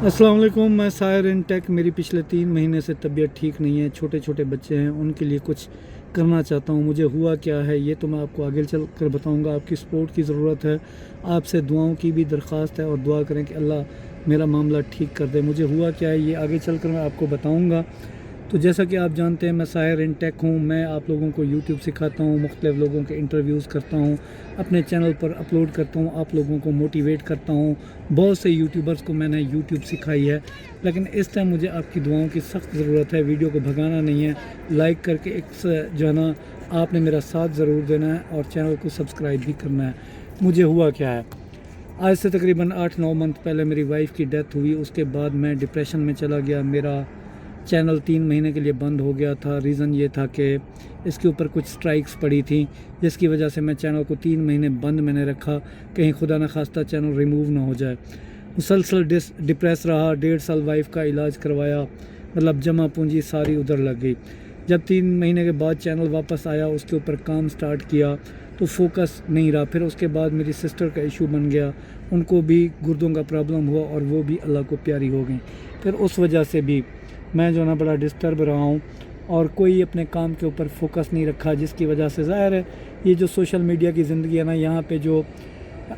अस्सलाम वालेकुम। मैं सायर इन टेक। मेरी पिछले 3 महीने से तबीयत ठीक नहीं है। छोटे छोटे बच्चे हैं, उनके लिए कुछ करना चाहता हूँ। मुझे हुआ क्या है ये तो मैं आपको आगे चल कर बताऊँगा। आपकी सपोर्ट की ज़रूरत है, आपसे दुआओं की भी दरख्वास्त है और दुआ करें कि अल्लाह मेरा मामला ठीक कर दे। मुझे हुआ क्या है ये आगे चल कर मैं आपको बताऊँगा। तो जैसा कि आप जानते हैं मैं सायर इन टेक हूँ। मैं आप लोगों को यूट्यूब सिखाता हूँ, मुख्तलिफ़ लोगों के इंटरव्यूज़ करता हूँ, अपने चैनल पर अपलोड करता हूँ, आप लोगों को मोटिवेट करता हूँ। बहुत से यूट्यूबर्स को मैंने यूट्यूब सिखाई है, लेकिन इस टाइम मुझे आपकी दुआओं की सख्त ज़रूरत है। वीडियो को भगाना नहीं है, लाइक करके एक जो है ना आपने मेरा साथ ज़रूर देना है और चैनल को सब्सक्राइब भी करना है। मुझे हुआ क्या है, आज से तकरीबन 8-9 मंथ पहले मेरी वाइफ़ की डेथ हुई। उसके बाद मैं डिप्रेशन में चला गया। मेरा चैनल 3 महीने के लिए बंद हो गया था। रीज़न ये था कि इसके ऊपर कुछ स्ट्राइक्स पड़ी थी, जिसकी वजह से मैं चैनल को 3 महीने बंद मैंने रखा, कहीं खुदा न खास्ता चैनल रिमूव ना हो जाए। मुसलसल डिप्रेस रहा। 1.5 साल वाइफ का इलाज करवाया, मतलब जमा पूंजी सारी उधर लग गई। जब 3 महीने के बाद चैनल वापस आया, उसके ऊपर काम स्टार्ट किया तो फोकस नहीं रहा। फिर उसके बाद मेरी सिस्टर का इशू बन गया, उनको भी गुर्दों का प्रॉब्लम हुआ और वो भी अल्लाह को प्यारी हो गई। फिर उस वजह से भी मैं जो ना बड़ा डिस्टर्ब रहा हूँ और कोई अपने काम के ऊपर फोकस नहीं रखा, जिसकी वजह से ज़ाहिर है ये जो सोशल मीडिया की ज़िंदगी है ना, यहाँ पे जो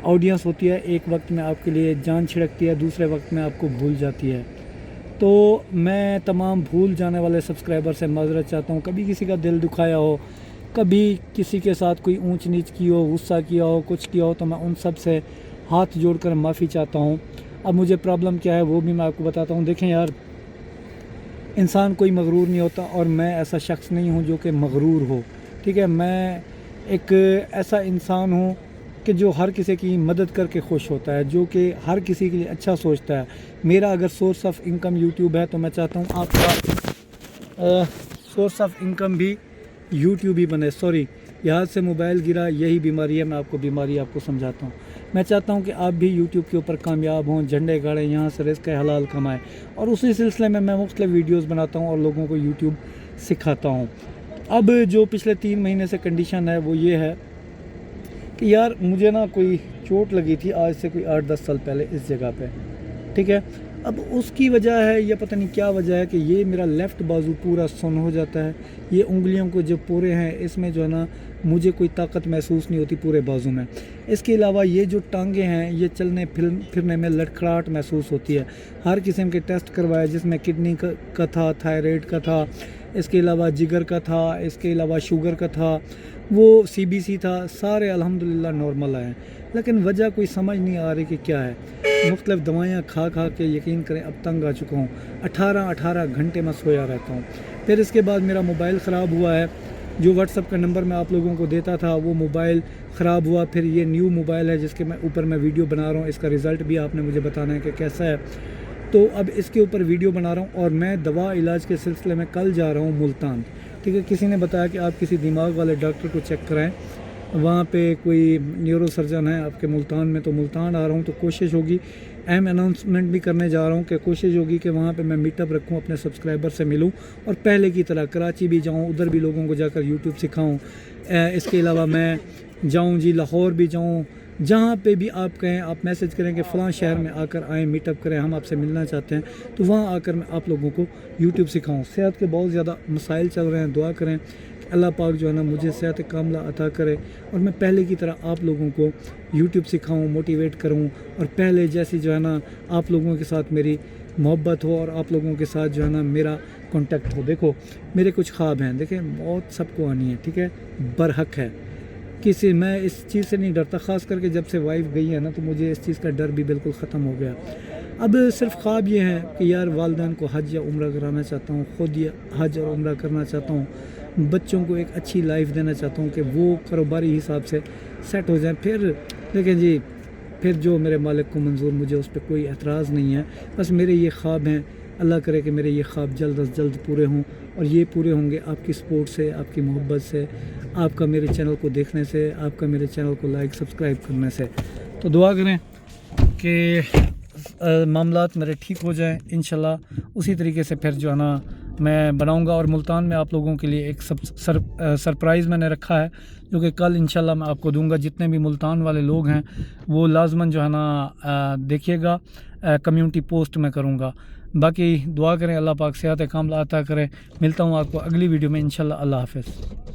ऑडियंस होती है एक वक्त में आपके लिए जान छिड़कती है, दूसरे वक्त में आपको भूल जाती है। तो मैं तमाम भूल जाने वाले सब्सक्राइबर से माज़रत चाहता हूँ। कभी किसी का दिल दुखाया हो, कभी किसी के साथ कोई ऊंच नीच की हो, गुस्सा किया हो, कुछ किया हो, तो मैं उन सब से हाथ जोड़कर माफ़ी चाहता हूँ। अब मुझे प्रॉब्लम क्या है वो भी मैं आपको बताता हूँ। देखें यार, इंसान कोई मगरूर नहीं होता और मैं ऐसा शख्स नहीं हूँ जो कि मगरूर हो, ठीक है। मैं एक ऐसा इंसान हूँ कि जो हर किसी की मदद करके खुश होता है, जो कि हर किसी के लिए अच्छा सोचता है। मेरा अगर सोर्स ऑफ इनकम यूट्यूब है तो मैं चाहता हूँ आपका सोर्स ऑफ इनकम भी यूट्यूब ही बने। सॉरी, यहाँ से मोबाइल गिरा, यही बीमारी है। मैं आपको बीमारी आपको समझाता हूँ। मैं चाहता हूँ कि आप भी यूट्यूब के ऊपर कामयाब हों, झंडे गाड़ें, यहाँ से रिज़्क़ हलाल कमाएं। और उसी सिलसिले में मैं मुख्तलिफ़ वीडियोज़ बनाता हूँ और लोगों को यूट्यूब सिखाता हूँ। अब जो पिछले 3 महीने से कंडीशन है वो ये है कि यार मुझे ना कोई चोट लगी थी आज से कोई 8-10 साल पहले इस जगह पे, ठीक है। अब उसकी वजह है, ये पता नहीं क्या वजह है कि ये मेरा लेफ़्ट बाजू पूरा सुन्न हो जाता है। ये उंगलियों को जो पोरे हैं इसमें जो है ना मुझे कोई ताकत महसूस नहीं होती पूरे बाजू में। इसके अलावा ये जो टांगे हैं ये चलने फिरने में लड़खड़ाहट महसूस होती है। हर किस्म के टेस्ट करवाए, जिसमें किडनी का था, थायराइड का था, इसके अलावा जिगर का था, इसके अलावा शुगर का था, वो सीबीसी था, सारे अल्हम्दुलिल्लाह नॉर्मल आए। लेकिन वजह कोई समझ नहीं आ रही कि क्या है। मुख्तलिफ़ दवाइयाँ खा खा के यकीन करें अब तंग आ चुका हूँ। 18-18 घंटे मैं सोया रहता हूँ। फिर इसके बाद मेरा मोबाइल ख़राब हुआ है। जो व्हाट्सअप का नंबर मैं आप लोगों को देता था वो मोबाइल ख़राब हुआ। फिर ये न्यू मोबाइल है जिसके मैं ऊपर मैं वीडियो बना रहा हूँ। इसका रिज़ल्ट भी आपने मुझे बताना है कि कैसा है। तो अब इसके ऊपर वीडियो बना रहा हूँ और मैं दवा इलाज के सिलसिले में कल जा रहा हूँ मुल्तान, ठीक है। किसी ने बताया कि आप किसी दिमाग वाले डॉक्टर को चेक कराएं, वहाँ पे कोई न्यूरो सर्जन है आपके मुल्तान में। तो मुल्तान आ रहा हूँ तो कोशिश होगी, अहम अनाउंसमेंट भी करने जा रहा हूँ कि कोशिश होगी कि वहाँ पे मैं मीटअप रखूँ, अपने सब्सक्राइबर से मिलूँ और पहले की तरह कराची भी जाऊँ, उधर भी लोगों को जाकर यूट्यूब सिखाऊँ। इसके अलावा मैं जाऊँ जी लाहौर भी जाऊँ, जहाँ पे भी आप कहें, आप मैसेज करें कि फ़लाँ शहर में आकर आएँ, मीटअप करें, हम आपसे मिलना चाहते हैं, तो वहाँ आकर मैं आप लोगों को यूट्यूब सिखाऊँ। सेहत के बहुत ज़्यादा मसाइल चल रहे हैं, दुआ करें कि अल्लाह पाक जो है ना मुझे सेहत कामला अता करे और मैं पहले की तरह आप लोगों को यूट्यूब सिखाऊँ, मोटिवेट करूँ और पहले जैसी जो है ना आप लोगों के साथ मेरी मोहब्बत हो और आप लोगों के साथ जो है ना मेरा कॉन्टेक्ट हो। देखो मेरे कुछ ख्वाब हैं, देखें मौत सबको आनी है, ठीक है, बरहक है। किसी मैं इस चीज़ से नहीं डरता, ख़ास करके जब से वाइफ गई है ना तो मुझे इस चीज़ का डर भी बिल्कुल ख़त्म हो गया। अब सिर्फ ख्वाब ये है कि यार वालिदैन को हज या उम्रा कराना चाहता हूँ, ख़ुद या हज और उम्रा करना चाहता हूँ, बच्चों को एक अच्छी लाइफ देना चाहता हूँ कि वो कारोबारी हिसाब से सेट हो जाए। फिर देखें जी, फिर जो मेरे मालिक को मंजूर, मुझे उस पर कोई एतराज़ नहीं है। बस मेरे ये ख्वाब हैं, अल्लाह करे कि मेरे ये ख्वाब जल्द अज जल्द पूरे हों और ये पूरे होंगे आपकी सपोर्ट से, आपकी मोहब्बत से, आपका मेरे चैनल को देखने से, आपका मेरे चैनल को लाइक सब्सक्राइब करने से। तो दुआ करें कि मामलात मेरे ठीक हो जाएं इंशाल्लाह। उसी तरीके से फिर जो है ना میں بناؤں گا، اور ملتان میں آپ لوگوں کے لیے ایک سرپرائز میں نے رکھا ہے جو کہ کل انشاءاللہ میں آپ کو دوں گا۔ جتنے بھی ملتان والے لوگ ہیں وہ لازماً جو ہے نا دیکھیے گا، کمیونٹی پوسٹ میں کروں گا۔ باقی دعا کریں اللہ پاک صحت کاملہ عطا کرے۔ ملتا ہوں آپ کو اگلی ویڈیو میں انشاءاللہ۔ اللہ حافظ۔